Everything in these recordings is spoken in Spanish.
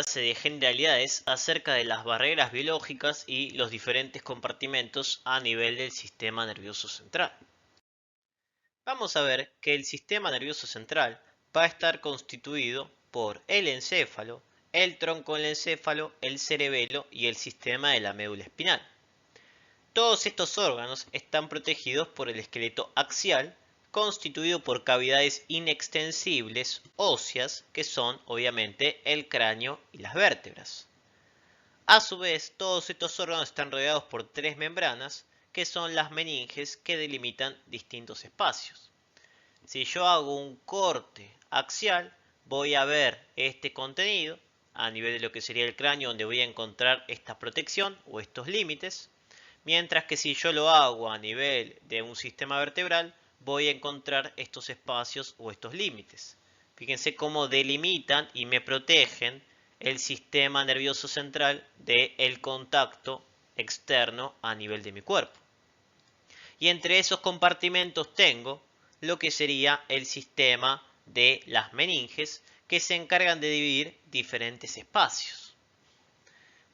clase de generalidades acerca de las barreras biológicas y los diferentes compartimentos a nivel del sistema nervioso central. Vamos a ver que el sistema nervioso central va a estar constituido por el encéfalo, el tronco del encéfalo, el cerebelo y el sistema de la médula espinal. Todos estos órganos están protegidos por el esqueleto axial, constituido por cavidades inextensibles óseas, que son obviamente el cráneo y las vértebras. A su vez, todos estos órganos están rodeados por tres membranas, que son las meninges que delimitan distintos espacios. Si yo hago un corte axial, voy a ver este contenido a nivel de lo que sería el cráneo, donde voy a encontrar esta protección o estos límites. Mientras que si yo lo hago a nivel de un sistema vertebral, voy a encontrar estos espacios o estos límites. Fíjense cómo delimitan y me protegen el sistema nervioso central del contacto externo a nivel de mi cuerpo. Y entre esos compartimentos tengo lo que sería el sistema de las meninges, que se encargan de dividir diferentes espacios.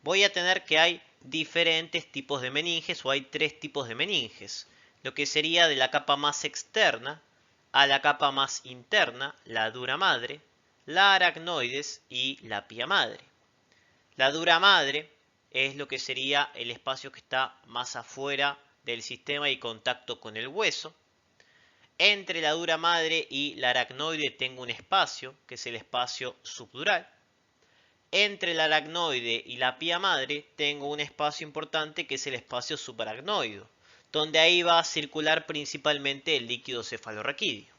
Voy a tener que hay diferentes tipos de meninges, o hay tres tipos de meninges. Lo que sería de la capa más externa a la capa más interna, la dura madre, la aracnoides y la pía madre. La dura madre es lo que sería el espacio que está más afuera del sistema y contacto con el hueso. Entre la dura madre y la aracnoide tengo un espacio, que es el espacio subdural. Entre el aracnoide y la pía madre tengo un espacio importante, que es el espacio subaracnoideo, donde ahí va a circular principalmente el líquido cefalorraquídeo.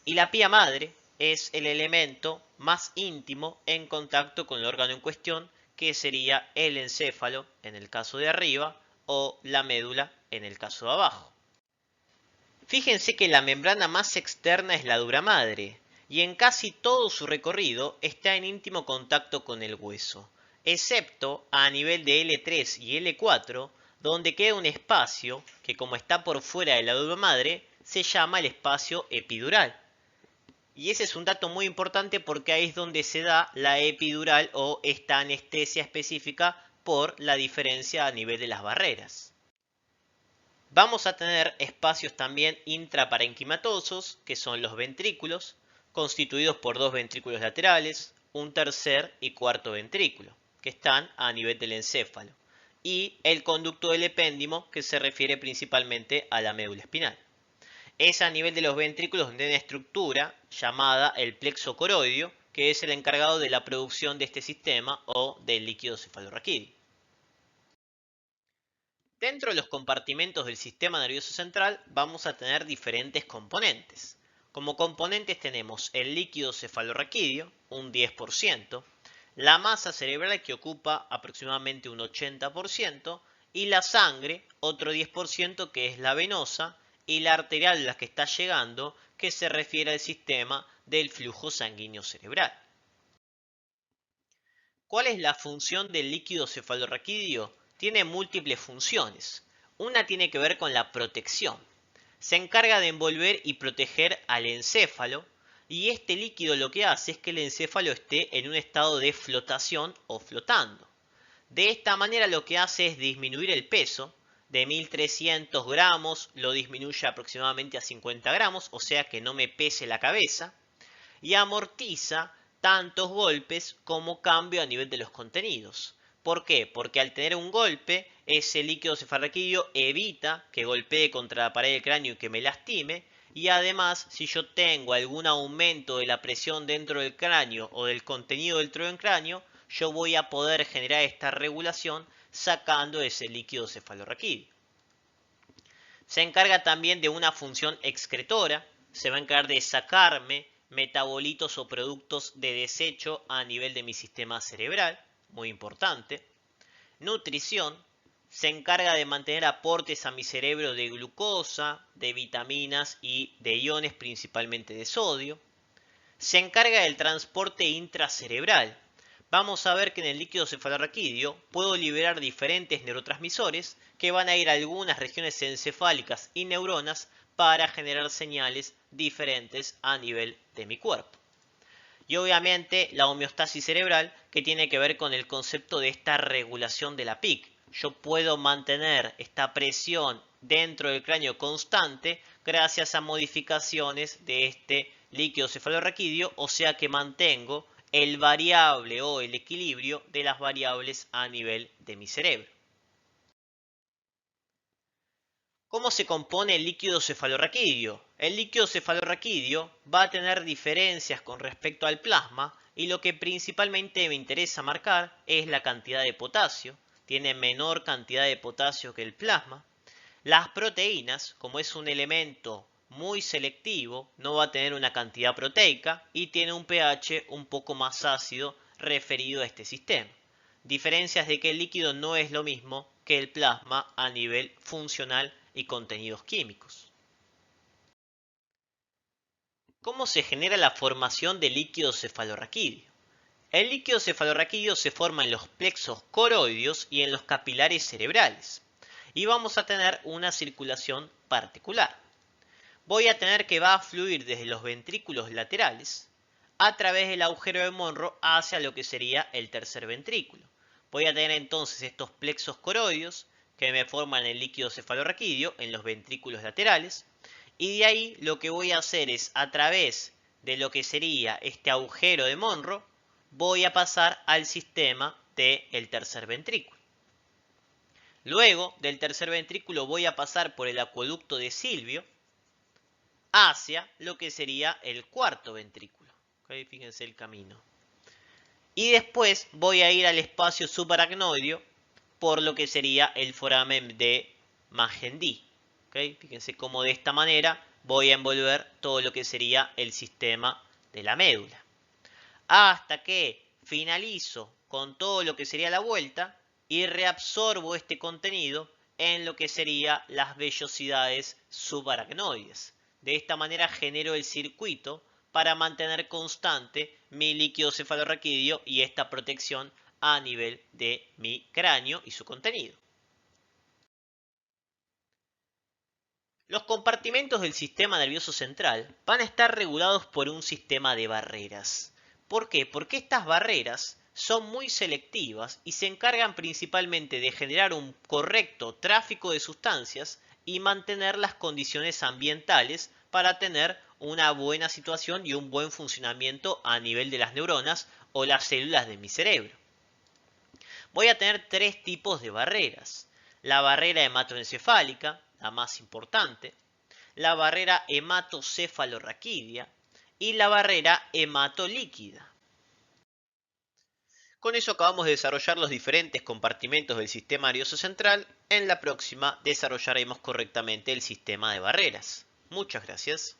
Y la pía madre es el elemento más íntimo en contacto con el órgano en cuestión, que sería el encéfalo en el caso de arriba o la médula en el caso de abajo. Fíjense que la membrana más externa es la dura madre, y en casi todo su recorrido está en íntimo contacto con el hueso, excepto a nivel de L3 y L4, donde queda un espacio que, como está por fuera de la dura madre, se llama el espacio epidural. Y ese es un dato muy importante porque ahí es donde se da la epidural o esta anestesia específica por la diferencia a nivel de las barreras. Vamos a tener espacios también intraparenquimatosos, que son los ventrículos, constituidos por dos ventrículos laterales, un tercer y cuarto ventrículo, que están a nivel del encéfalo, y el conducto del epéndimo, que se refiere principalmente a la médula espinal. Es a nivel de los ventrículos donde hay una estructura llamada el plexo coroideo, que es el encargado de la producción de este sistema o del líquido cefalorraquídeo. Dentro de los compartimentos del sistema nervioso central vamos a tener diferentes componentes. Como componentes tenemos el líquido cefalorraquídeo, un 10%, la masa cerebral, que ocupa aproximadamente un 80%, y la sangre, otro 10%, que es la venosa, y la arterial, la que está llegando, que se refiere al sistema del flujo sanguíneo cerebral. ¿Cuál es la función del líquido cefalorraquídeo? Tiene múltiples funciones. Una tiene que ver con la protección. Se encarga de envolver y proteger al encéfalo, y este líquido lo que hace es que el encéfalo esté en un estado de flotación o flotando. De esta manera lo que hace es disminuir el peso. De 1300 gramos lo disminuye aproximadamente a 50 gramos, o sea que no me pese la cabeza, y amortiza tantos golpes como cambio a nivel de los contenidos. ¿Por qué? Porque al tener un golpe, ese líquido cefalorraquídeo evita que golpee contra la pared del cráneo y que me lastime. Y además, si yo tengo algún aumento de la presión dentro del cráneo o del contenido dentro del cráneo, yo voy a poder generar esta regulación sacando ese líquido cefalorraquídeo. Se encarga también de una función excretora. Se va a encargar de sacarme metabolitos o productos de desecho a nivel de mi sistema cerebral, muy importante. Nutrición, se encarga de mantener aportes a mi cerebro de glucosa, de vitaminas y de iones, principalmente de sodio. Se encarga del transporte intracerebral. Vamos a ver que en el líquido cefalorraquídeo puedo liberar diferentes neurotransmisores que van a ir a algunas regiones encefálicas y neuronas para generar señales diferentes a nivel de mi cuerpo. Y obviamente la homeostasis cerebral, que tiene que ver con el concepto de esta regulación de la PIC. Yo puedo mantener esta presión dentro del cráneo constante gracias a modificaciones de este líquido cefalorraquídeo, o sea que mantengo el variable o el equilibrio de las variables a nivel de mi cerebro. ¿Cómo se compone el líquido cefalorraquídeo? El líquido cefalorraquídeo va a tener diferencias con respecto al plasma y lo que principalmente me interesa marcar es la cantidad de potasio. Tiene menor cantidad de potasio que el plasma. Las proteínas, como es un elemento muy selectivo, no va a tener una cantidad proteica y tiene un pH un poco más ácido referido a este sistema. Diferencias de que el líquido no es lo mismo que el plasma a nivel funcional y contenidos químicos. ¿Cómo se genera la formación de líquido cefalorraquídeo? El líquido cefalorraquídeo se forma en los plexos coroideos y en los capilares cerebrales. Y vamos a tener una circulación particular. Voy a tener que va a fluir desde los ventrículos laterales a través del agujero de Monro hacia lo que sería el tercer ventrículo. Voy a tener entonces estos plexos coroideos que me forman el líquido cefalorraquídeo en los ventrículos laterales. Y de ahí lo que voy a hacer es, a través de lo que sería este agujero de Monro, voy a pasar al sistema del tercer ventrículo. Luego del tercer ventrículo voy a pasar por el acueducto de Silvio hacia lo que sería el cuarto ventrículo. ¿Okay? Fíjense el camino. Y después voy a ir al espacio subaracnoideo por lo que sería el foramen de Magendie. ¿Okay? Fíjense cómo de esta manera voy a envolver todo lo que sería el sistema de la médula. Hasta que finalizo con todo lo que sería la vuelta y reabsorbo este contenido en lo que sería las vellosidades subaracnoides. De esta manera genero el circuito para mantener constante mi líquido cefalorraquídeo y esta protección a nivel de mi cráneo y su contenido. Los compartimentos del sistema nervioso central van a estar regulados por un sistema de barreras. ¿Por qué? Porque estas barreras son muy selectivas y se encargan principalmente de generar un correcto tráfico de sustancias y mantener las condiciones ambientales para tener una buena situación y un buen funcionamiento a nivel de las neuronas o las células de mi cerebro. Voy a tener tres tipos de barreras. La barrera hematoencefálica, la más importante, la barrera hematocefalorraquídea y la barrera hematolíquida. Con eso acabamos de desarrollar los diferentes compartimentos del sistema nervioso central. En la próxima desarrollaremos correctamente el sistema de barreras. Muchas gracias.